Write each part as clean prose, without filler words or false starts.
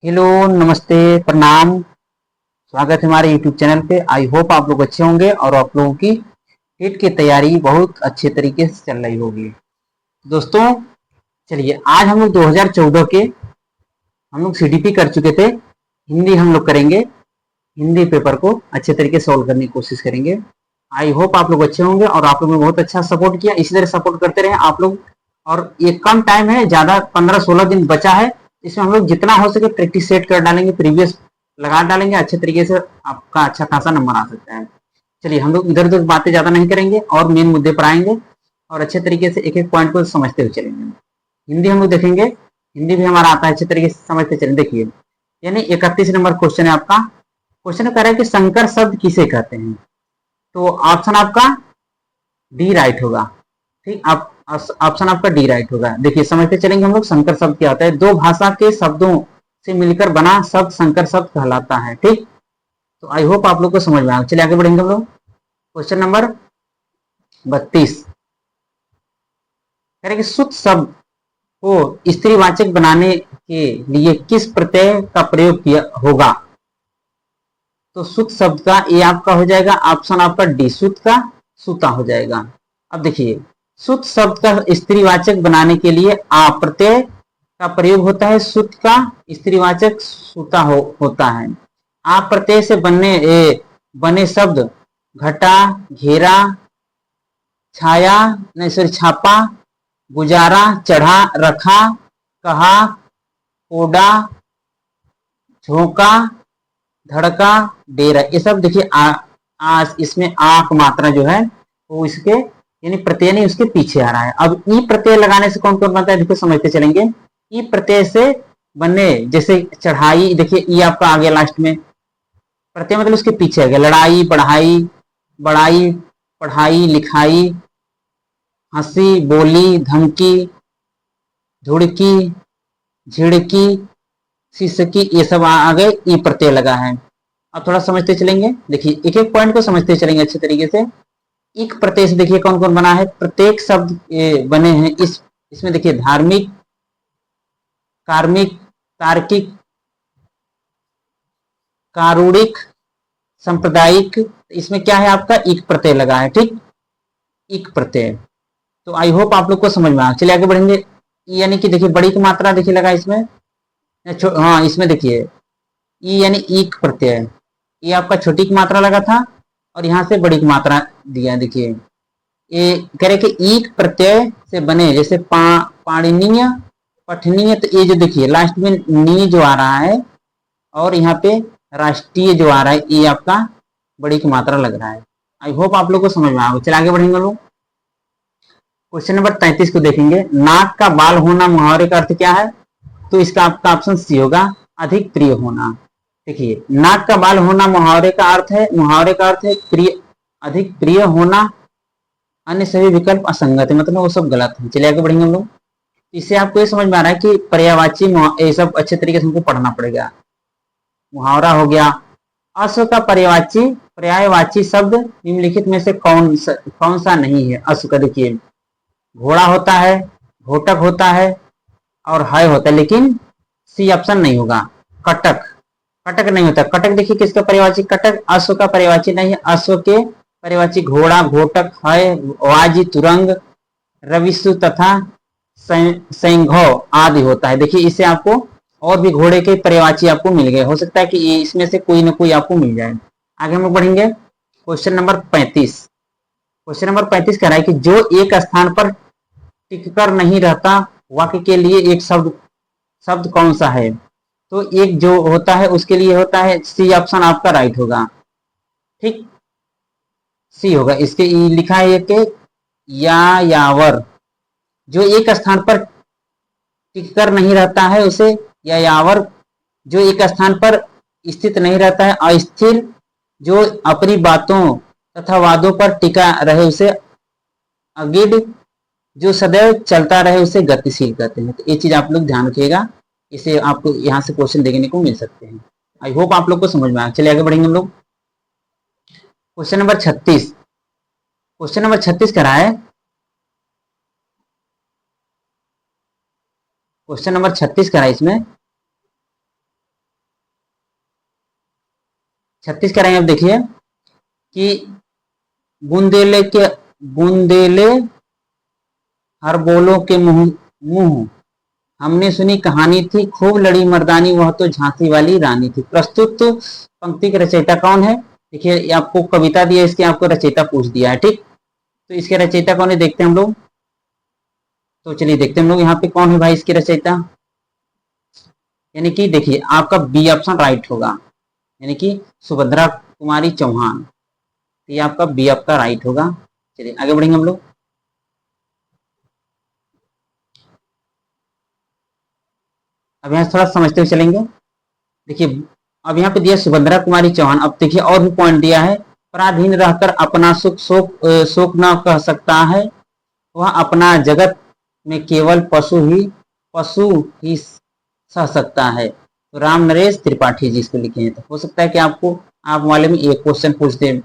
Hello, नमस्ते, प्रणाम। स्वागत है हमारे यूट्यूब चैनल पे। आई होप आप लोग अच्छे होंगे और आप लोगों की नीट की तैयारी बहुत अच्छे तरीके से चल रही होगी। दोस्तों, चलिए आज हम लोग 2014 के हम लोग सीडीपी कर चुके थे। हिंदी हम लोग करेंगे। हिंदी पेपर को अच्छे तरीके से सॉल्व करने की कोशिश करेंगे। आई होप आप लोग अच्छे होंगे और आप लोगों ने बहुत अच्छा सपोर्ट किया। इसी तरह सपोर्ट करते रहे आप लोग। और ये कम टाइम है, ज़्यादा 15-16 दिन बचा है। इसमें हम लोग जितना हो सके प्रैक्टिस सेट कर डालेंगे, प्रीवियस लगा डालेंगे। अच्छे तरीके से आपका अच्छा खासा नंबर आ सकता है। चलिए हम लोग इधर उधर बातें ज़्यादा नहीं करेंगे और मेन मुद्दे पर आएंगे और अच्छे तरीके से एक एक पॉइंट को समझते हुए चलेंगे। हिंदी हम लोग देखेंगे। हिंदी भी हमारा आता है, अच्छे तरीके से समझते चलें। देखिए, यानी 31 नंबर क्वेश्चन है आपका। क्वेश्चन कह रहा है कि संकर शब्द किसे कहते हैं। तो ऑप्शन आपका डी राइट होगा। ठीक, आप ऑप्शन आपका डी राइट होगा। देखिए समझते चलेंगे हम लोग। संकर शब्द क्या होता है? दो भाषा के शब्दों से मिलकर बना शब्द संकर शब्द कहलाता है। ठीक, तो आई होप आप लोग को समझ में आया। चलिए आगे बढ़ेंगे हम लोग। क्वेश्चन नंबर 32 कह रहे कि शुद्ध शब्द को स्त्रीवाचक बनाने के लिए किस प्रत्यय का प्रयोग किया होगा। तो सुत शब्द का ये आपका हो जाएगा ऑप्शन आपका डी, सुत का सूता हो जाएगा। अब देखिए, सुत शब्द का स्त्रीवाचक बनाने के लिए आ प्रत्यय का प्रयोग होता है। सुत का स्त्रीवाचक सूता होता है। आ प्रत्यय से बने शब्द घटा, घेरा, छाया, नहीं सॉरी छापा, गुजारा, चढ़ा, रखा, कहा, ओडा, झोंका, धड़का, डेरा, ये सब देखिए इसमें आक मात्रा जो है वो इसके यानी प्रत्यय नहीं उसके पीछे आ रहा है। अब ई प्रत्यय लगाने से कौन कौन बनता है, देखो समझते चलेंगे। ई प्रत्यय से बनने जैसे चढ़ाई, देखिए ई आपका आ गया लास्ट में। प्रत्यय मतलब उसके पीछे आ गया। लड़ाई, बढ़ाई, बड़ाई, पढ़ाई, लिखाई, हंसी, बोली, धमकी, धुड़की, झिड़की, सिसकी, ये सब आ गए। ई प्रत्यय लगा है। अब थोड़ा समझते चलेंगे। देखिए एक एक पॉइंट को समझते चलेंगे अच्छे तरीके से। एक प्रत्यय से देखिए कौन कौन बना है। प्रत्येक शब्द बने हैं इसमें देखिए धार्मिक, कार्मिक, तार्किक, कारुणिक, सांप्रदायिक। इसमें क्या है आपका एक प्रत्यय लगा है। ठीक, एक प्रत्यय। तो आई होप आप लोग को समझ में आया। चलिए आगे बढ़ेंगे। यानी कि देखिए बड़ी की मात्रा देखिए लगा इसमें। हाँ, इसमें देखिए ई यानी एक प्रत्यय। ये आपका छोटी की मात्रा लगा था और यहाँ से बड़ी की मात्रा दिया। देखिए ये कह रहे कि ईक प्रत्यय से बने जैसे पाणिनीय, पठनीय। तो ये जो देखिए लास्ट में नी जो आ रहा है और यहाँ पे राष्ट्रीय जो आ रहा है, ये आपका बड़ी की मात्रा लग रहा है। आई होप आप लोग को समझ में आएगा। चलिए आगे बढ़ेंगे लोग। क्वेश्चन नंबर 33 को देखेंगे। नाक का बाल होना मुहावरे का अर्थ क्या है। तो इसका आपका ऑप्शन सी होगा, अधिक प्रिय होना। देखिए नाक का बाल होना मुहावरे का अर्थ है, मुहावरे का अर्थ है प्रिय, अधिक प्रिय होना। अन्य सभी विकल्प असंगत है, मतलब वो सब गलत है। चलिए आगे बढ़ेंगे हम लोग। इससे आपको ये समझ में आ रहा है कि पर्यायवाची ये सब अच्छे तरीके से हमको पढ़ना पड़ेगा। मुहावरा हो गया। अश्व का पर्यायवाची शब्द निम्नलिखित में से कौन सा नहीं है। अश्व का देखिए घोड़ा होता है, घोटक होता है और है होता है, लेकिन सी ऑप्शन नहीं होगा। कटक, कटक नहीं होता। कटक देखिए किसका पर्यायवाची, कटक अश्व का पर्यायवाची नहीं है। अश्व के पर्यायवाची घोड़ा, घोटक, है, वाजी, तुरंग, रविशु तथा सैंघव आदि होता है। देखिए इससे आपको और भी घोड़े के पर्यायवाची आपको मिल गए। हो सकता है कि इसमें से कोई ना कोई आपको मिल जाए। आगे हम लोग बढ़ेंगे। Question number 35। क्वेश्चन नंबर 35 कह रहा है कि जो एक स्थान पर टिककर नहीं रहता, वाक्य के लिए एक शब्द शब्द कौन सा है। तो एक जो होता है उसके लिए होता है सी ऑप्शन आपका राइट होगा। ठीक, सी होगा। इसके लिखा है कि यावर, जो एक स्थान पर टिककर नहीं रहता है उसे यावर, जो एक स्थान पर स्थित नहीं रहता है अस्थिर, जो अपनी बातों तथा वादों पर टिका रहे उसे अगिड, जो सदैव चलता रहे उसे गतिशील कहते हैं। तो ये चीज आप लोग ध्यान रखिएगा। इसे आपको यहाँ से क्वेश्चन देखने को मिल सकते हैं। आई होप आप लोग को समझ में आया। चलिए आगे बढ़ेंगे हम लोग। Question number 36। क्वेश्चन नंबर 36 कह रहा है, क्वेश्चन नंबर 36 कह रहा है इसमें 36 करेंगे। अब देखिए कि बूंदेले हर बोलों के मुंह मुंह हमने सुनी कहानी थी, खूब लड़ी मर्दानी वह तो झांसी वाली रानी थी। प्रस्तुत पंक्ति के रचयिता कौन है? देखिए आपको कविता दी है, इसके आपको रचयिता पूछ दिया है। ठीक, तो इसके रचयिता कौन है देखते हैं हम लोग। तो चलिए देखते हैं हम लोग यहाँ पे कौन है भाई इसके रचयिता। यानी कि देखिए आपका बी ऑप्शन राइट होगा, यानी कि सुभद्रा कुमारी चौहान। तो ये आपका बी आपका राइट होगा। चलिए आगे बढ़ेंगे हम लोग। अब यहाँ थोड़ा समझते हुए चलेंगे। देखिए अब यहाँ पे दिया सुभद्रा कुमारी चौहान। अब देखिए और भी पॉइंट दिया है, पराधीन रहकर अपना सुख शोक न कह सकता है, वह अपना जगत में केवल पशु ही सह सकता है। तो राम नरेश त्रिपाठी जी इसको लिखे हैं। तो हो सकता है कि आपको आप वाले में एक क्वेश्चन पूछ दे,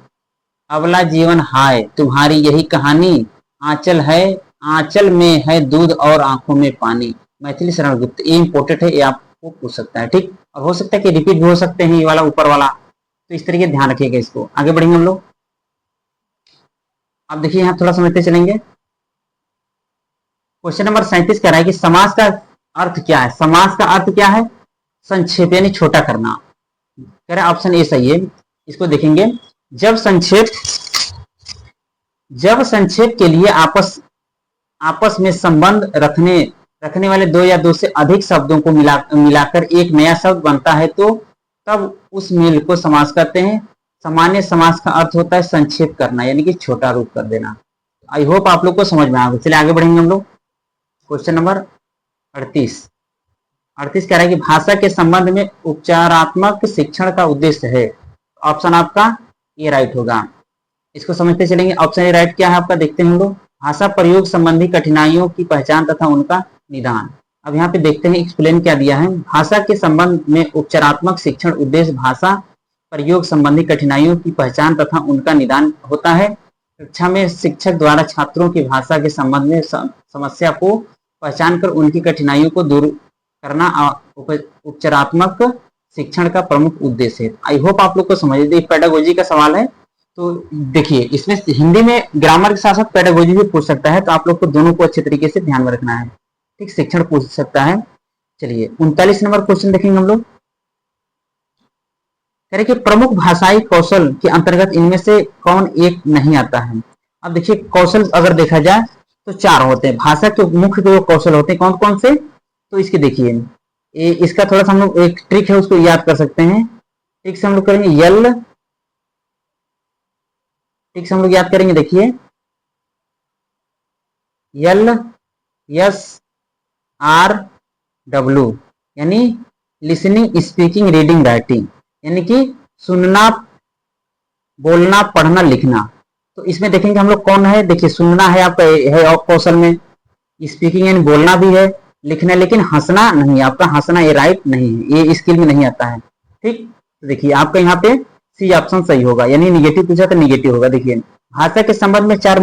अबला जीवन हाय तुम्हारी यही कहानी, आंचल है आंचल में है दूध और आंखों में पानी। मैथिली शरण गुप्त, ये इंपोर्टेंट है, ये आपको पूछ सकता है। ठीक, और हो सकता है कि रिपीट भी हो सकते हैं ये वाला ऊपर वाला, तो इस तरीके ध्यान रखिएगा इसको। आगे बढ़ेंगे हम लोग। अब देखिए यहाँ थोड़ा समझते चलेंगे। क्वेश्चन नंबर 37 कह रहा है कि समास का अर्थ क्या है। समास का अर्थ क्या है? संक्षेप यानी छोटा करना। कह रहा है ऑप्शन ए सही है। इसको देखेंगे, जब संक्षेप के लिए आपस में संबंध रखने वाले दो या दो से अधिक शब्दों को मिलाकर एक नया शब्द बनता है, तो तब उस मेल को समास कहते हैं। सामान्य समास का अर्थ होता है संक्षेप करना, यानी कि छोटा रूप कर देना। आई होप आप लोग को समझ में आ गया। चलिए आगे बढ़ेंगे हम लोग। क्वेश्चन नंबर 38 कह रहा है कि भाषा के संबंध में उपचारात्मक शिक्षण का उद्देश्य है। ऑप्शन आपका ये राइट होगा। इसको समझते चलेंगे। ऑप्शन ए राइट क्या है आपका, देखते हैं हम लोग। भाषा प्रयोग संबंधी कठिनाइयों की पहचान तथा उनका निदान। अब यहाँ पे देखते हैं एक्सप्लेन क्या दिया है। भाषा के संबंध में उपचारात्मक शिक्षण उद्देश्य भाषा प्रयोग संबंधी कठिनाइयों की पहचान तथा उनका निदान होता है। कक्षा में शिक्षक द्वारा छात्रों की भाषा के संबंध में समस्या को पहचान कर उनकी कठिनाइयों को दूर करना उपचारात्मक शिक्षण का प्रमुख उद्देश्य है। आई होप आप लोग को समझ। पेडागोजी का सवाल है, तो देखिए इसमें हिंदी में ग्रामर के साथ साथ पेडागोजी भी पूछ सकता है, तो आप लोग को दोनों को अच्छे तरीके से ध्यान में रखना है। ठीक, शिक्षण पूछ सकता है। चलिए 39 नंबर क्वेश्चन देखेंगे हम लोग। कह रहे कि प्रमुख भाषाई कौशल के अंतर्गत इनमें से कौन एक नहीं आता है। अब देखिए कौशल अगर देखा जाए तो 4 होते हैं। भाषा के मुख्य जो कौशल होते हैं कौन कौन से, तो इसके देखिए इसका थोड़ा सा हम लोग एक ट्रिक है उसको याद कर सकते हैं। ठीक से हम लोग करेंगे ठीक से हम लोग याद करेंगे। देखिए LSRW यानी लिसनिंग स्पीकिंग रीडिंग राइटिंग, यानी कि सुनना बोलना पढ़ना लिखना। तो इसमें देखेंगे हम लोग कौन है। देखिए सुनना है आपका है कौशल में, स्पीकिंग यानी बोलना भी है, लिखना, लेकिन हंसना नहीं, आपका हंसना ये राइट नहीं है, ये स्किल में नहीं आता है। ठीक, तो देखिए आपका यहाँ पे सी ऑप्शन सही होगा, यानी निगेटिव पूछा तो निगेटिव होगा। देखिए भाषा के संबंध में 4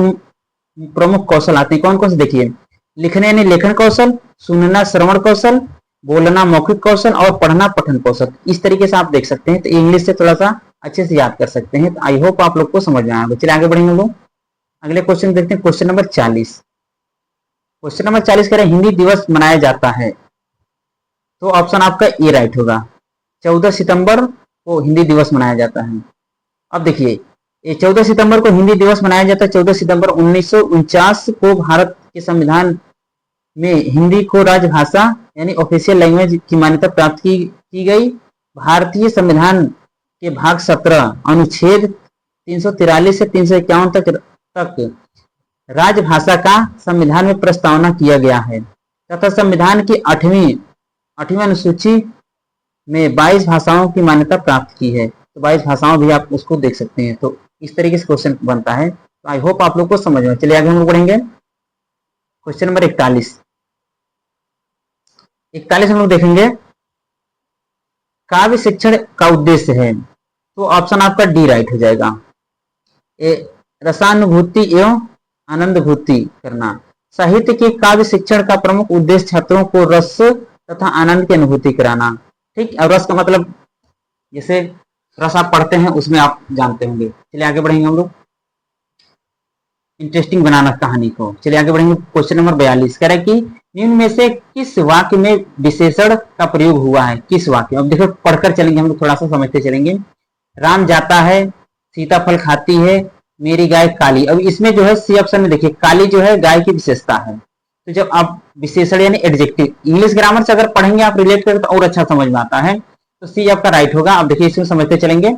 प्रमुख कौशल आते हैं। कौन कौन से, देखिए लिखने यानी लेखन कौशल, सुनना श्रवण कौशल, बोलना मौखिक कौशल और पढ़ना पठन कौशल। इस तरीके से आप देख सकते हैं। तो इंग्लिश से थोड़ा सा अच्छे से याद कर सकते हैं। तो आई होप आप लोग को समझ में आएगा। चलिए आगे बढ़ेंगे लोग। अगले क्वेश्चन देखते हैं, क्वेश्चन नंबर 40। क्वेश्चन नंबर 40 कह रहे हैं हिंदी दिवस मनाया जाता है। तो ऑप्शन आपका ए राइट होगा। 14 सितंबर को हिंदी दिवस मनाया जाता है। अब देखिए ये 14 सितंबर को हिंदी दिवस मनाया जाता है। 14 सितंबर 1949 को भारत के संविधान में हिंदी को राजभाषा यानी ऑफिशियल लैंग्वेज की मान्यता प्राप्त की गई। भारतीय संविधान के भाग 17 अनुच्छेद 343 से 351 तक राजभाषा का संविधान में प्रस्तावना किया गया है तथा संविधान की 8वीं अनुसूची में 22 भाषाओं की मान्यता प्राप्त की है। तो 22 भाषाओं भी आप उसको देख सकते हैं। तो इस तरीके से क्वेश्चन बनता है। तो आई होप आप लोग को समझ में। चलिए आगे हम लोग बढ़ेंगे। क्वेश्चन नंबर 41 हम लोग देखेंगे काव्य शिक्षण का उद्देश्य है। तो ऑप्शन आपका डी राइट हो जाएगा। रसानुभूति एवं आनंदभूति करना। साहित्य के काव्य शिक्षण का प्रमुख उद्देश्य छात्रों को रस तथा आनंद की अनुभूति कराना। ठीक, और रस का मतलब जैसे रस आप पढ़ते हैं उसमें आप जानते होंगे। चलिए आगे बढ़ेंगे हम लोग इंटरेस्टिंग बनाना कहानी को। चलिए आगे बढ़ेंगे। क्वेश्चन नंबर 42 कह रहा है कि निम्न में से किस वाक्य में विशेषण का प्रयोग हुआ है, किस वाक्य। अब देखो पढ़कर चलेंगे हम लोग, थोड़ा सा समझते चलेंगे। राम जाता है, सीता फल खाती है, मेरी गाय काली। अब इसमें जो है सी ऑप्शन में देखिए, काली जो है गाय की विशेषता है। तो जब आप विशेषण यानी एडजेक्टिव इंग्लिश ग्रामर से अगर पढ़ेंगे आप रिलेट करें तो और अच्छा समझ में आता है। तो सी आपका राइट होगा। अब देखिए इसमें समझते चलेंगे।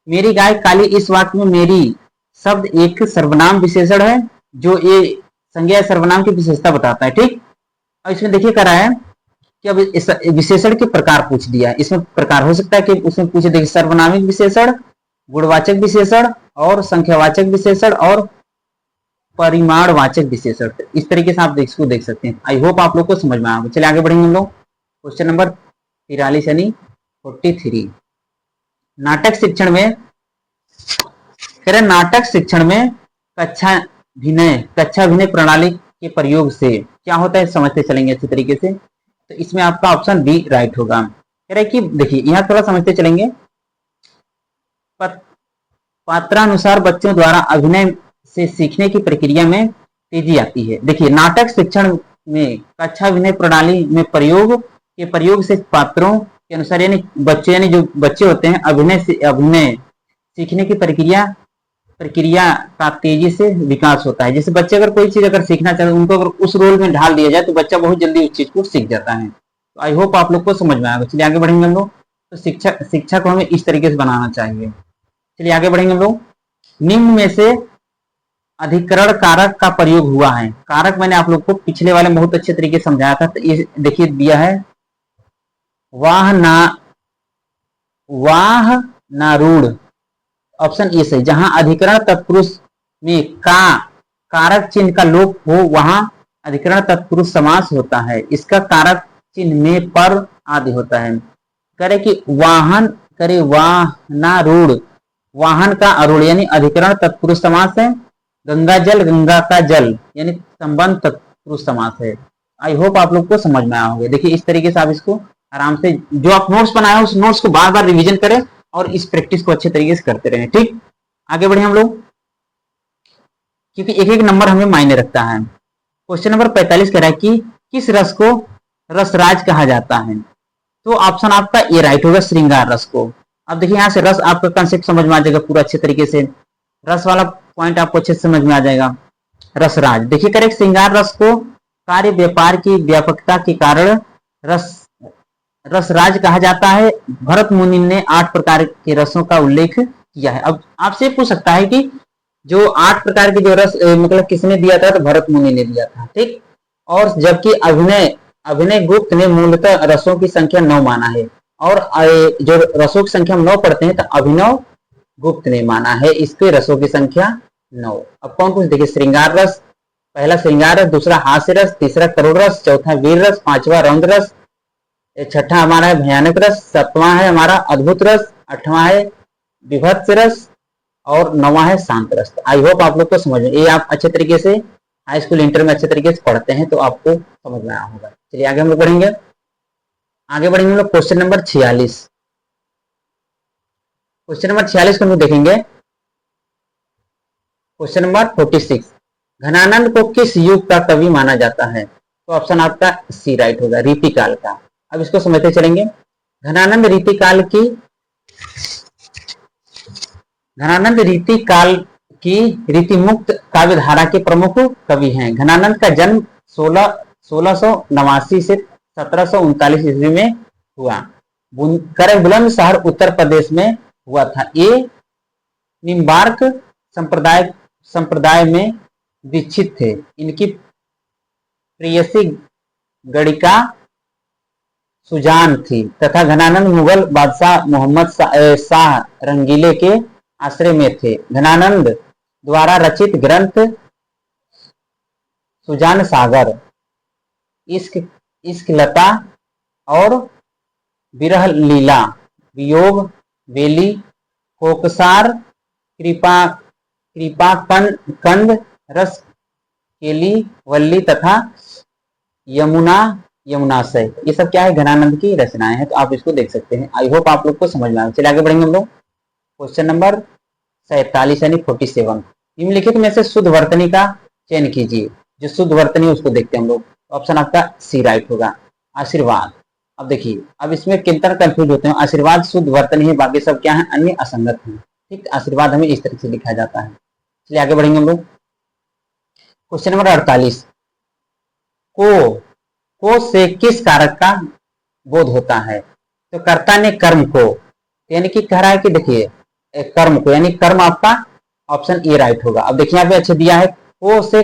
मेरी गाय काली, इस वाक्य में मेरी शब्द एक सर्वनाम विशेषण है जो ये संज्ञा सर्वनाम की विशेषता बताता है, ठीक। और इसमें देखिए कह रहा है कि अब इस विशेषण के प्रकार पूछ दिया है। इसमें प्रकार हो सकता है कि उसमें पूछे देखिए सर्वनामिक विशेषण, गुणवाचक विशेषण और संख्यावाचक विशेषण और परिमाणवाचक विशेषण। इस तरीके से आप इसको देख सकते हैं। आई होप आप लोग को समझ में आएगा। चलिए आगे बढ़ेंगे हम लोग क्वेश्चन नंबर 43 यानी 43। नाटक शिक्षण में कह रहे नाटक शिक्षण में कक्षाभिनय प्रणाली के प्रयोग से क्या होता है समझते चलेंगे अच्छी तरीके से। तो इसमें आपका ऑप्शन बी राइट होगा। कह रहे कि देखिए यहां थोड़ा समझते चलेंगे। पात्रानुसार बच्चों द्वारा अभिनय से सीखने की प्रक्रिया में तेजी आती है। देखिए नाटक शिक्षण में कक्षाभिनय प्रणाली में प्रयोग से पात्रों के अनुसार यानी बच्चे यानी जो बच्चे होते हैं अभिनय सीखने की प्रक्रिया का तेजी से विकास होता है। जैसे बच्चे अगर कोई चीज अगर सीखना चाहते हैं उनको अगर उस रोल में ढाल दिया जाए तो बच्चा बहुत जल्दी उस चीज को सीख जाता है। तो आई होप आप लोग को समझ में आएगा। चलिए आगे बढ़ेंगे हम लोग। तो शिक्षा को हमें इस तरीके से बनाना चाहिए। चलिए आगे बढ़ेंगे हम लोग। निम्न में से अधिकरण कारक का प्रयोग हुआ है। कारक मैंने आप लोग को पिछले वाले में बहुत अच्छे तरीके से समझाया था। तो ये देखिए दिया है वाह ना रूढ़, ऑप्शन ए सही। जहां अधिकरण तत्पुरुष में कारक चिन्ह का लोप हो वहां अधिकरण तत्पुरुष समास होता है। इसका कारक चिन्ह में पर आदि होता है। करे कि वाहन करे वाहनारूढ़, वाहन का आरूढ़ यानी अधिकरण तत्पुरुष समास है। गंगा जल, गंगा का जल यानी संबंध तत्पुरुष समास है। आई होप आप लोग को समझ में आया होगा। देखिए इस तरीके से आप इसको आराम से जो आप नोट्स बनाए उस नोट्स को बार बार रिवीजन करें और इस प्रैक्टिस को अच्छे तरीके से करते रहें, ठीक। आगे बढ़े हम लोग क्योंकि एक एक नंबर हमें मायने रखता है। क्वेश्चन नंबर 45 कह रहा है कि किस रस को रसराज कहा जाता है। तो ऑप्शन आपका ए राइट होगा, श्रृंगार रस को। अब देखिए यहां से रस आपका कंसेप्ट समझ में आ जाएगा पूरा अच्छे तरीके से। रस वाला पॉइंट आपको अच्छे से समझ में आ जाएगा। रसराज देखिए करेक्ट। श्रृंगार रस को कार्य व्यापार की व्यापकता के कारण रसराज कहा जाता है। भरत मुनि ने 8 प्रकार के रसों का उल्लेख किया है। अब आपसे पूछ सकता है कि जो 8 प्रकार के जो रस मतलब किसने दिया था, तो भरत मुनि ने दिया था, ठीक। और जबकि अभिनय गुप्त ने मूलतः रसों की संख्या 9 माना है और जो रसों की संख्या 9 पढ़ते हैं तो अभिनव गुप्त ने माना है इसके रसों की संख्या 9। अब कौन कौन देखिए श्रृंगार रस, पहला श्रृंगार रस, दूसरा हास्य रस, तीसरा करुण रस, चौथा वीर रस, पांचवा रौद्र रस, छठा हमारा है भयानक रस, सातवां है हमारा अद्भुत रस, आठवां है विभत्स रस और 9वां है शांत रस। आई होप आप लोग को समझ में, ये आप अच्छे तरीके से हाई स्कूल इंटर में अच्छे तरीके से पढ़ते हैं तो आपको समझ में आया होगा। चलिए आगे हम लोग बढ़ेंगे। हम लोग क्वेश्चन नंबर 46। क्वेश्चन नंबर 46 को हम लोग देखेंगे। क्वेश्चन नंबर 46, घनानंद को किस युग का कवि माना जाता है। तो ऑप्शन आपका सी राइट होगा, रीतिकाल का। अब इसको समझते चलेंगे। घनानंद रीतिकाल की रीतिमुक्त काव्य धारा के प्रमुख कवि हैं। घनानंद का जन्म 1689 से 1739 ईस्वी में हुआ। बुलंदशहर उत्तर प्रदेश में हुआ था। ये निम्बार्क संप्रदाय में दीक्षित थे। इनकी प्रेयसी गणिका सुजान थी तथा घनानंद मुगल बादशाह मोहम्मद शाह रंगीले के आश्रय में थे। घनानंद द्वारा रचित ग्रंथ सुजान सागर, इश्क लता और विरह लीला, वियोग वेली, कोकसार, कृपा कंद, रस केली वल्ली तथा यमुनाशय, ये सब क्या है घनानंद की रचनाएं हैं। तो आप इसको देख सकते हैं। आई होप आप लोग को समझ में आए। चलिए आगे बढ़ेंगे हम लोग। क्वेश्चन नंबर 47 यानी 47। निम्नलिखित में से शुद्ध वर्तनी का चयन कीजिए। जो शुद्ध वर्तनी उसको देखते हैं हम लोग। ऑप्शन आपका सी राइट होगा, आशीर्वाद। अब देखिए, अब इसमें कितना कंफ्यूज होते हैं। आशीर्वाद शुद्ध वर्तनी है, बाकी सब क्या है, अन्य असंगत है। ठीक, आशीर्वाद हमें इस तरह से लिखा जाता है। चलिए आगे बढ़ेंगे हम लोग। क्वेश्चन नंबर 48, को से किस कारक का बोध होता है? तो कर्ता ने कर्म को, यानी कि कह रहा है कि देखिए कर्म को, यानी कर्म आपका ऑप्शन ए राइट होगा। अब देखिए यहाँ पे अच्छे दिया है, को से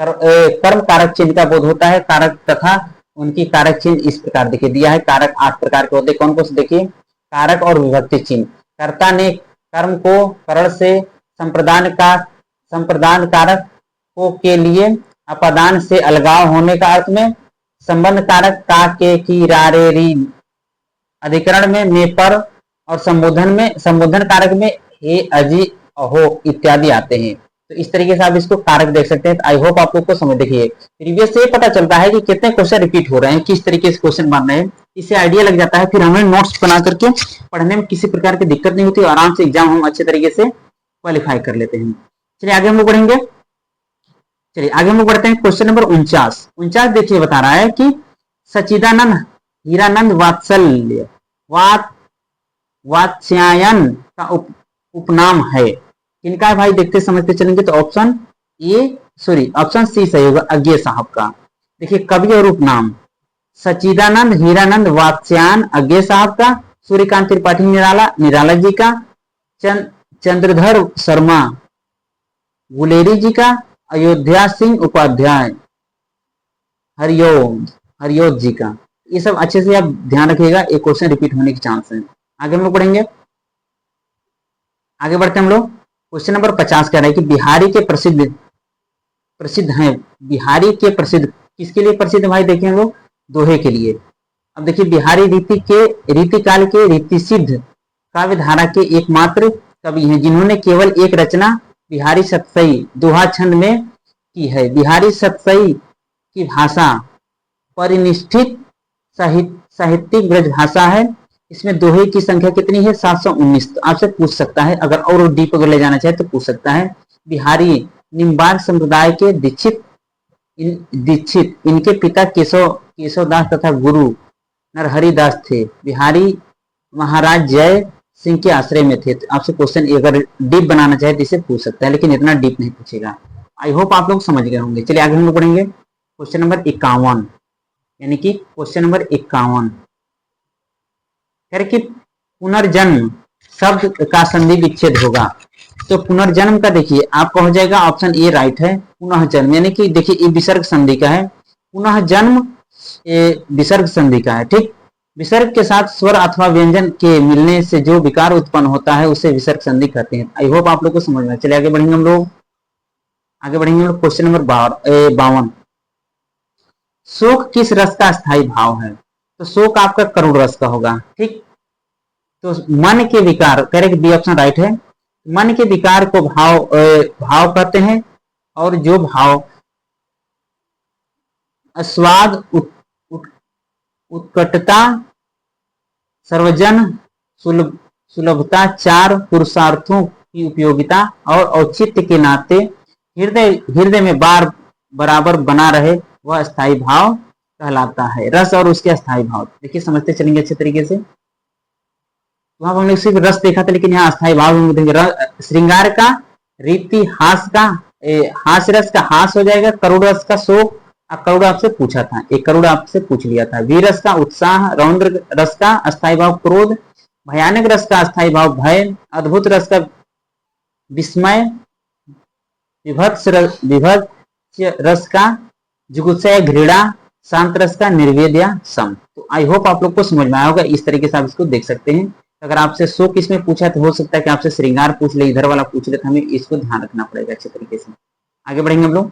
कर्म कारक चिन्ह का बोध होता है। कारक तथा उनकी कारक चिन्ह इस प्रकार देखिए दिया है। कारक 8 प्रकार के होते हैं। कौन कौन से देखिए, कारक और विभक्ति चिन्ह। कर्ता ने कर्म को करण से संप्रदान कारक को के लिए अपादान से अलगाव होने का अर्थ में, संबंध कारक का के की रा रे री, अधिकरण में मे पर, और संबोधन कारक में हे अजी अहो इत्यादि आते हैं। तो इस तरीके से आप इसको कारक देख सकते हैं। आई होप आप लोग को समझ। देखिए प्रीवियस से पता चलता है कि कितने क्वेश्चन रिपीट हो रहे हैं, किस तरीके से क्वेश्चन बन रहे हैं, इससे आइडिया लग जाता है। फिर हमें नोट्स बना करके पढ़ने में किसी प्रकार की दिक्कत नहीं होती, आराम से एग्जाम हम अच्छे तरीके से क्वालिफाई कर लेते हैं। चलिए आगे हम लोग बढ़ेंगे। चलिए आगे हम लोग बढ़ते हैं। क्वेश्चन नंबर 49 देखिए बता रहा है कि सच्चिदानंद हीरानंद वात्सल्य वात्स्यायन का उपनाम है। किनका है भाई, देखते समझते चलेंगे। तो ऑप्शन सी सही होगा, अज्ञे साहब का। देखिए कवि और उपनाम, सच्चिदानंद हीरानंद वात्स्यायन अज्ञे साहब का, सूर्यकांत त्रिपाठी निराला जी का, चंद्रधर शर्मा गुलेरी जी का, अयोध्या सिंह उपाध्याय हरियोध जी का। ये सब अच्छे से आप ध्यान रखिएगा, एक क्वेश्चन रिपीट होने के चांस है। आगे हम लोग पढ़ेंगे। आगे बढ़ते हम लोग। क्वेश्चन नंबर 50 कह रहा है कि बिहारी के प्रसिद्ध हैं। बिहारी के प्रसिद्ध किसके लिए प्रसिद्ध भाई, देखिए हम लोग दोहे के लिए। अब देखिए बिहारी रीति काल के रीति सिद्ध काव्य धारा के एकमात्र कवि हैं, जिन्होंने केवल एक रचना बिहारी सतसई दोहा छंद में की है। बिहारी सतसई की भाषा परिनिष्ठित साहित्यिक ब्रज भाषा है। इसमें दोहे की संख्या कितनी है, 719। तो आपसे पूछ सकता है, अगर और डीप अगर ले जाना चाहे तो पूछ सकता है। बिहारी निम्बार्क संप्रदाय के दीक्षित इनके पिता केशवदास तथा गुरु नरहरिदास थे। बिहारी महाराज जय सिंह के आश्रय में थे। तो आपसे क्वेश्चन अगर डीप बनाना चाहे तो इसे पूछ सकता है, लेकिन इतना डीप नहीं पूछेगा। आई होप आप लोग समझ गए होंगे। चलिए आगे हम लोग पढ़ेंगे। क्वेश्चन नंबर 51, यानी कि क्वेश्चन नंबर 51 कि पुनर्जन्म शब्द का संधि विच्छेद होगा। तो पुनर्जन्म का देखिए आपका हो जाएगा ऑप्शन ए राइट है, पुनः जन्म, यानी कि देखिए ये विसर्ग संधि का है। पुनः जन्म विसर्ग संधि का है। ठीक, विसर्ग के साथ स्वर अथवा व्यंजन के मिलने से जो विकार उत्पन्न होता है उसे विसर्ग संधि कहते हैं। आई होप आप लोग को समझ में। चलिए आगे बढ़ेंगे हम लोग। क्वेश्चन नंबर 52, शोक किस रस का स्थायी भाव है? तो शोक आपका करुण रस का होगा। ठीक, तो मन के विकार, करेक्ट बी ऑप्शन राइट है। मन के विकार को भाव कहते हैं, और जो भाव स्वाद उत्कटता सर्वजन सुलभता चार पुरुषार्थों की उपयोगिता और औचित्य के नाते हृदय में बराबर बना रहे, वह स्थायी भाव कहलाता है। रस और उसके स्थायी भाव देखिए समझते चलेंगे अच्छे तरीके से। वहां हमने सिर्फ रस देखा था, लेकिन यहाँ स्थायी भाव में देखेंगे। श्रृंगार का रीति, हास का हास्य रस का हास हो जाएगा। करुण रस का शोक, करुण आपसे पूछा था, एक करुण आपसे पूछ लिया था। वीर रस का उत्साह, रौद्र रस का अस्थायी भाव क्रोध, भयानक रस का अस्थायी भाव भय, अद्भुत रस का विस्मय, विभत्स रस का जुगुप्सा घृणा, शांत रस का निर्वेद या सम। तो आई होप आप लोग को समझ में आया होगा। इस तरीके से आप इसको देख सकते हैं। अगर आपसे शोक इसमें पूछा तो हो सकता है कि आपसे श्रृंगार पूछ ले, इधर वाला पूछ ले, तो हमें इसको ध्यान रखना पड़ेगा अच्छे तरीके से। आगे बढ़ेंगे हम लोग।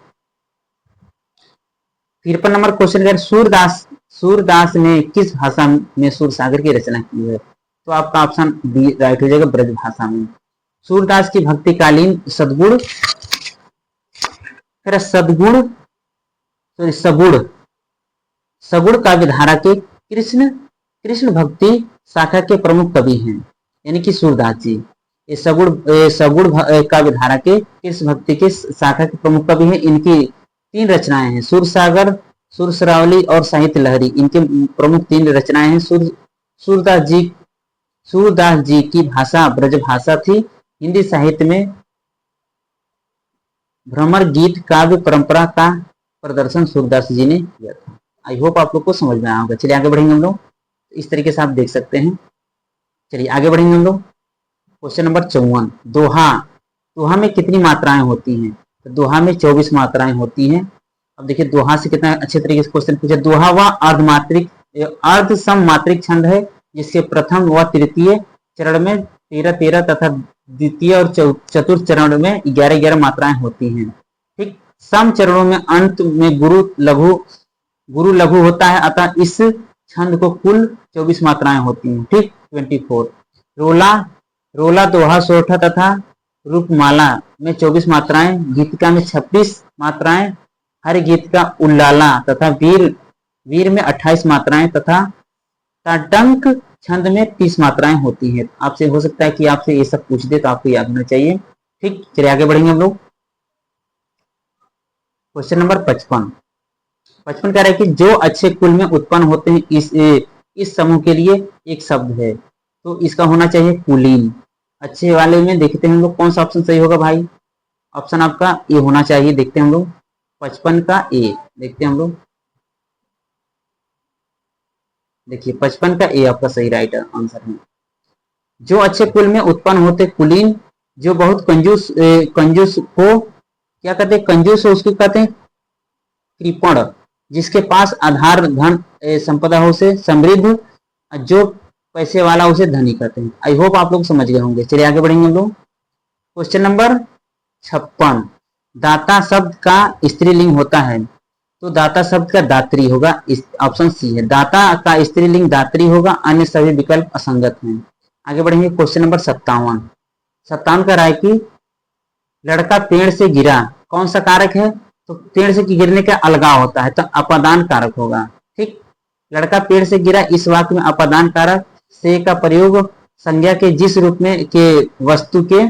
53 नंबर क्वेश्चन है, सूरदास ने किस भाषा में सूरसागर की रचना की है? तो आपका ऑप्शन बी राइट हो जाएगा, ब्रज भाषा में। सूरदास की भक्तिकालीन सगुण काव्य धारा के कृष्ण भक्ति शाखा के प्रमुख कवि हैं, यानी कि सूरदास जी। काव्य धारा के कृष्ण भक्ति के शाखा के प्रमुख कवि हैं। इनकी 3 रचनाएं हैं, सुरसागर, सुरसरावली और साहित्य लहरी। इनके प्रमुख 3 रचनाएं हैं। सूरदास जी की भाषा ब्रज भाषा थी। हिंदी साहित्य में भ्रमर गीत काव्य परंपरा का प्रदर्शन सूरदास जी ने किया था। आई होप आप लोग को समझ में आया होगा। चलिए आगे बढ़ेंगे हम लोग। इस तरीके से आप देख सकते हैं। चलिए आगे बढ़ेंगे हम लोग। क्वेश्चन नंबर 54, दोहा। दोहा में कितनी मात्राएं होती हैं? तो दोहा में 24 मात्राएं होती हैं। अब देखिए दोहा से कितना अच्छे तरीके से क्वेश्चन पूछा। दोहा वह अर्ध सममात्रिक छंद है जिसके प्रथम व तृतीय चरण में 13-13 तथा द्वितीय और चतुर्थ चरण में 11-11 मात्राएं होती हैं। ठीक, सम चरणों में अंत में गुरु लघु होता है, अतः इस छंद को कुल 24 मात्राएं होती हैं। ठीक, 24। रोला दोहा सोरठा तथा रूपमाला में 24 मात्राएं, गीतिका में 26 मात्राएं, हर गीत का उल्लाला तथा वीर में 28 मात्राएं तथा ताटंक छंद में 30 मात्राएं होती हैं। आपसे हो सकता है कि आपसे ये सब पूछ दे तो आपको याद होना चाहिए। ठीक, चलिए आगे बढ़ेंगे हम लोग। क्वेश्चन नंबर 55 कह रहा है कि जो अच्छे कुल में उत्पन्न होते हैं इस समूह के लिए एक शब्द है, तो इसका होना चाहिए कुलीन। अच्छे वाले में देखते हैं हम लोग कौन सा ऑप्शन सही होगा भाई। ऑप्शन आपका ए होना चाहिए। देखते हैं हम लोग 55 का ए। देखते हैं हम लोग। देखिए 55 का ए आपका सही राइट आंसर है। जो अच्छे कुल में उत्पन्न होते कुलीन, जो बहुत कंजूस को क्या कहते हैं? कंजूस हो उसको कहते हैं कृपण। जिसके पास आधार धन संपदा हो उसे समृद्ध, जो पैसे वाला उसे धनी कहते हैं। आई होप आप लोग समझ गए होंगे। चलिए आगे बढ़ेंगे हम लोग। क्वेश्चन नंबर 56, दाता शब्द का स्त्रीलिंग होता है, तो दाता शब्द का दात्री होगा। ऑप्शन सी है। दाता का स्त्रीलिंग दात्री होगा, अन्य सभी विकल्प असंगत हैं। आगे बढ़ेंगे। क्वेश्चन नंबर 57 का राय की लड़का पेड़ से गिरा, कौन सा कारक है? तो पेड़ से गिरने का अलगाव होता है, तो अपादान कारक होगा। ठीक, लड़का पेड़ से गिरा, इस वाक्य में अपादान कारक से का प्रयोग संज्ञा के जिस रूप में के वस्तु के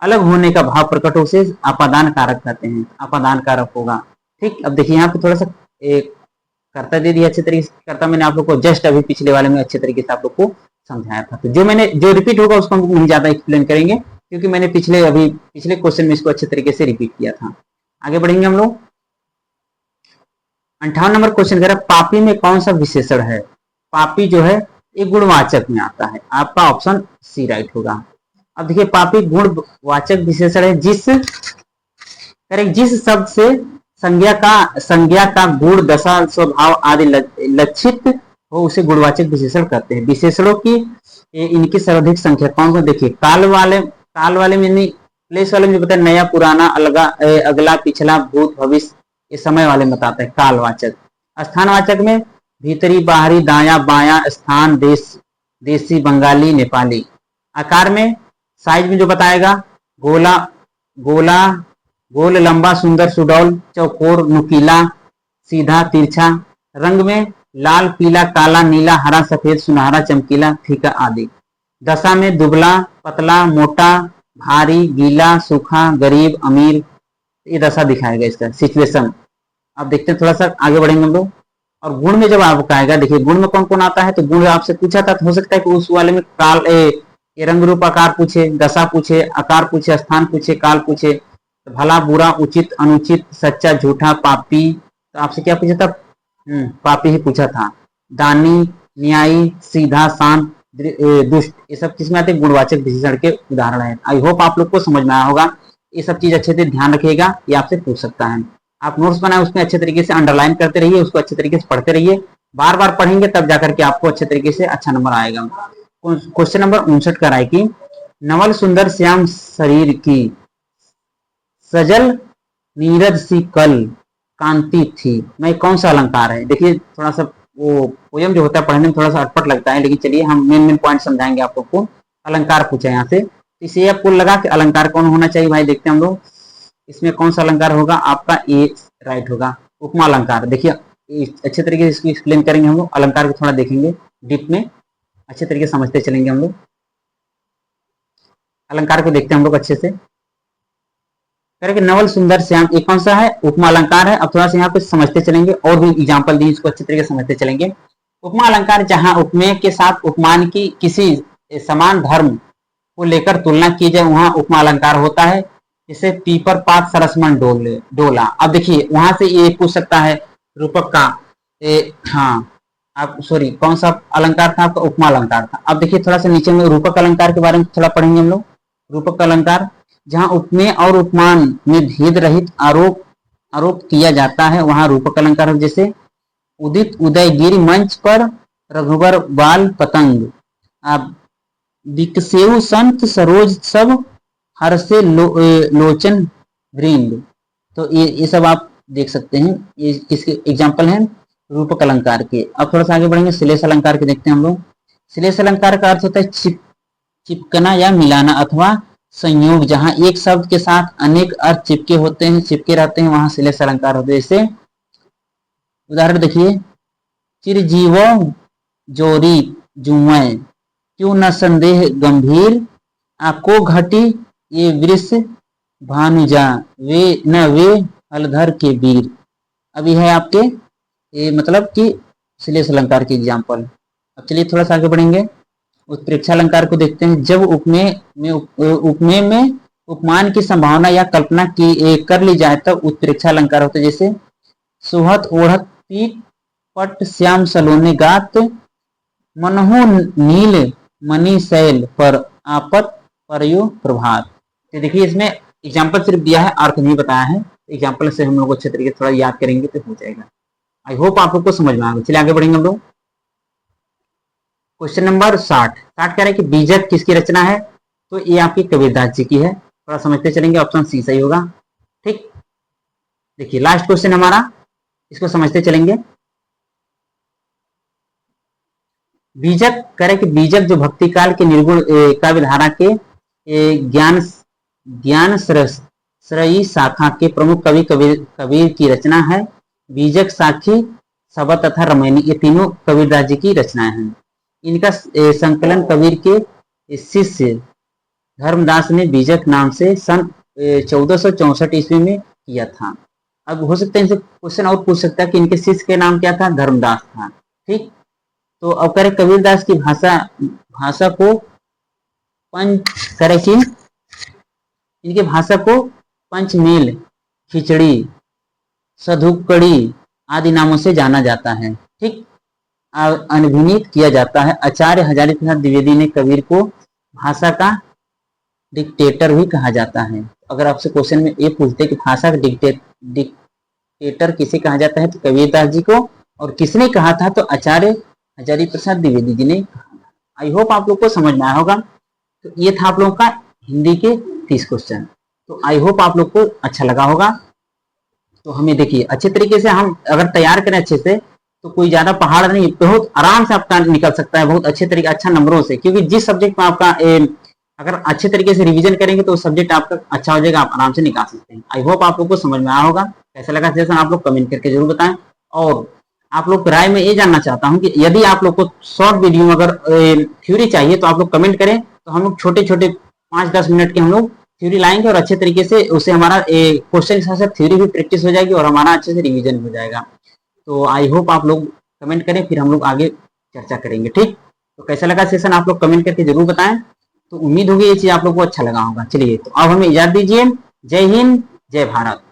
अलग होने का भाव प्रकट हो उसे अपादान कारक कहते हैं। अपादान कारक होगा। ठीक, अब देखिए यहाँ पे थोड़ा सा एक कर्ता दे दिया अच्छे तरीके से। कर्ता मैंने आप लोग को जस्ट अभी पिछले वाले में अच्छे तरीके से आप लोग को समझाया था। तो जो रिपीट होगा उसको हम नहीं ज्यादा एक्सप्लेन करेंगे, क्योंकि मैंने पिछले क्वेश्चन में इसको अच्छे तरीके से रिपीट किया था। आगे बढ़ेंगे हम लोग। 58 नंबर क्वेश्चन कह रहा है पापी में कौन सा विशेषण है? पापी जो है एक गुणवाचक में आता है। आपका ऑप्शन सी राइट होगा। अब देखिए पापी गुणवाचक विशेषण है जिस शब्द से संज्ञा का गुण दशा स्वभाव आदि लक्षित हो उसे गुणवाचक विशेषण कहते हैं। विशेषणों की इनकी सर्वाधिक संख्या कौन कौन? देखिए काल वाले में प्लेस वाले में जो बताया नया पुराना अगला पिछला भूत भविष्य, ये समय वाले में बताता है कालवाचक। स्थानवाचक में भीतरी बाहरी दाया बाया स्थान देसी बंगाली नेपाली। आकार में साइज में जो बताएगा गोल लंबा सुंदर सुडौल चौकोर नुकीला सीधा तिरछा। रंग में लाल पीला काला नीला हरा सफेद सुनहरा चमकीला फीका आदि। दशा में दुबला पतला मोटा भारी गीला सूखा गरीब अमीर, ये दशा दिखाएगा इसका सिचुएशन। अब देखते हैं थोड़ा सा आगे बढ़ेंगे हम लोग। और गुण में जब आपको आएगा, देखिए गुण में कौन कौन आता है, तो गुण आपसे पूछा था तो हो सकता है कि उस वाले में ये रंग रूप आकार पूछे, दशा पूछे, आकार पूछे, स्थान पूछे, काल पूछे, तो भला बुरा उचित अनुचित सच्चा झूठा पापी, तो आपसे क्या पूछा था? पापी ही पूछा था। दानी न्यायी सीधा शांत दुष्ट, ये सब किसमें आते हैं? गुणवाचक विशेषण के उदाहरण है। आई होप आप लोग को समझ में आया होगा। ये सब चीज अच्छे से ध्यान रखिएगा, ये आपसे पूछ सकता है। आप नोट्स बनाए उसमें अच्छे तरीके से अंडरलाइन करते रहिए, उसको अच्छे तरीके से पढ़ते रहिए। बार बार पढ़ेंगे तब जाकर के आपको अच्छे तरीके से अच्छा नंबर आएगा। क्वेश्चन नंबर 59 का राय की नवल सुंदर श्याम शरीर की सजल नीरज सी कल कांति थी, मैं कौन सा अलंकार है? देखिए थोड़ा सा वो पोयम जो होता है पढ़ने में थोड़ा सा अटपट लगता है, लेकिन चलिए हम मेन पॉइंट समझाएंगे आप लोग को। अलंकार पूछा यहाँ से, इसे आप कुल लगा के अलंकार कौन होना चाहिए भाई? देखते हैं हम लोग इसमें कौन सा अलंकार होगा। आपका ए राइट होगा, उपमा अलंकार। देखिए अच्छे तरीके से इसको एक्सप्लेन करेंगे हम लोग। अलंकार को थोड़ा देखेंगे डीप में, अच्छे तरीके से समझते चलेंगे हम लोग। अलंकार को देखते हैं हम लोग अच्छे से। करेंगे नवल सुंदर श्याम, ये कौन सा है? उपमा अलंकार है। अब थोड़ा सा यहाँ पे समझते चलेंगे, और भी एग्जाम्पल दी, इसको अच्छे तरीके से समझते चलेंगे। उपमा अलंकार जहां उपमेय के साथ उपमान की किसी समान धर्म को लेकर तुलना की जाए, वहां उपमा अलंकार होता है। जैसे पीपर पात सरसमन डोला। अब देखिए वहां से ये पूछ सकता है रूपक का, हाँ आप सॉरी कौन सा अलंकार था आपका? उपमा अलंकार था। अब देखिए थोड़ा सा नीचे में रूपक अलंकार के बारे में थोड़ा पढ़ेंगे हम लोग। रूपक अलंकार जहां उपमेय और उपमान में भेद रहित आरोप किया जाता है, वहां रूपक अलंकार। जैसे उदित उदयगिरि मंच पर रघुवर बाल पतंग, अब विकसेउ संत सरोज सब हर्षे लोचन वृंद। तो ये सब आप देख सकते हैं, ये किसके एग्जाम्पल हैं? रूपक अलंकार के। अब थोड़ा सा आगे बढ़ेंगे, श्लेष अलंकार के देखते हैं हम लोग। श्लेष अलंकार का अर्थ होता है चिपकना या मिलाना अथवा संयोग, जहां एक शब्द के साथ अनेक अर्थ चिपके होते हैं, चिपके रहते हैं, वहां श्लेष अलंकार होते हैं। जैसे उदाहरण देखिए, चिरजीवो जोरी जुमय, क्यों न संदेह गंभीर, आको घटी ये वृष भानुजा, वे न वे हलधर के वीर। अभी है आपके ये मतलब कि श्लेष अलंकार की एग्जाम्पल। अब चलिए थोड़ा सा आगे बढ़ेंगे, उत्प्रेक्षा अलंकार को देखते हैं। जब उपमेय में उपमान की संभावना या कल्पना की कर ली जाए तब उत्प्रेक्षा अलंकार होता है। जैसे सुहत ओढ़त पीत पट श्याम सलोने गात, मनहु नील मणि शैल पर आपत परयो प्रभात। तो देखिए इसमें एग्जाम्पल सिर्फ दिया है, अर्थ नहीं बताया है। एग्जाम्पल से हम लोग अच्छे तरीके से थोड़ा याद करेंगे तो हो जाएगा। आई होप आप लोग को समझ में आएगा। चलिए आगे बढ़ेंगे हम लोग। क्वेश्चन नंबर 60 कह रहा है कि बीजक किसकी रचना है? तो ये आपकी कबीरदास जी की है। थोड़ा समझते चलेंगे, ऑप्शन सी सही होगा। ठीक, देखिए लास्ट क्वेश्चन हमारा, इसको समझते चलेंगे। बीजक करे कि बीजक जो भक्ति काल के निर्गुण काव्य धारा के ज्ञान श्रयी शाखा के प्रमुख कवि कबीर की रचना है। बीजक, साखी, सबत तथा रमैनी, ये तीनों कबीरदास जी की रचनाएं हैं। इनका संकलन कबीर के शिष्य धर्मदास ने बीजक नाम से सन 1464 ईस्वी में किया था। अब हो सकता है इनसे क्वेश्चन और पूछ सकता है कि इनके शिष्य के नाम क्या था? धर्मदास था। ठीक, तो अब करे कबीरदास की भाषा को करे कि इनकी भाषा को पंचमेल, खिचड़ी, सधुकड़ी आदि नामों से जाना जाता है। ठीक, अभिनीत किया जाता है। आचार्य हजारी प्रसाद द्विवेदी ने कबीर को भाषा का डिक्टेटर भी कहा जाता है। अगर आपसे क्वेश्चन में ये पूछते कि भाषा का डिक्टेटर किसे कहा जाता है, तो कबीरदास जी को, और किसने कहा था? तो आचार्य हजारी प्रसाद द्विवेदी जी ने कहा। आई होप आप लोग को समझ में आया होगा। तो ये था आप लोगों का हिंदी के 30 क्वेश्चन। तो आई होप आप लोग को अच्छा लगा होगा। तो हमें देखिए अच्छे तरीके से हम अगर तैयार करें अच्छे से, तो कोई ज्यादा पहाड़ नहीं, बहुत आराम से आपका निकल सकता है, बहुत अच्छे तरीके, अच्छा नंबरों से। क्योंकि जिस सब्जेक्ट में आपका अगर अच्छे तरीके से रिवीजन करेंगे तो सब्जेक्ट आपका अच्छा हो जाएगा, आप आराम से निकाल सकते हैं। आई होप आप लोग को समझ में आया होगा। कैसा लगा सेशन आप लोग कमेंट करके जरूर बताएं। और आप लोग राय में ये जानना चाहता हूं कि यदि आप लोग को शॉर्ट वीडियो में अगर थ्योरी चाहिए तो आप लोग कमेंट करें, तो हम लोग छोटे छोटे 5-10 मिनट के हम लोग थ्योरी लाएंगे, और अच्छे तरीके से उससे हमारा क्वेश्चन के साथ साथ थ्योरी भी प्रैक्टिस हो जाएगी और हमारा अच्छे से रिवीजन हो जाएगा। तो आई होप आप लोग कमेंट करें, फिर हम लोग आगे चर्चा करेंगे। ठीक, तो कैसा लगा सेशन आप लोग कमेंट करके जरूर बताएं। तो उम्मीद होगी ये चीज आप लोग को अच्छा लगा होगा। चलिए तो अब हमें इजाजत दीजिए। जय हिंद, जय भारत।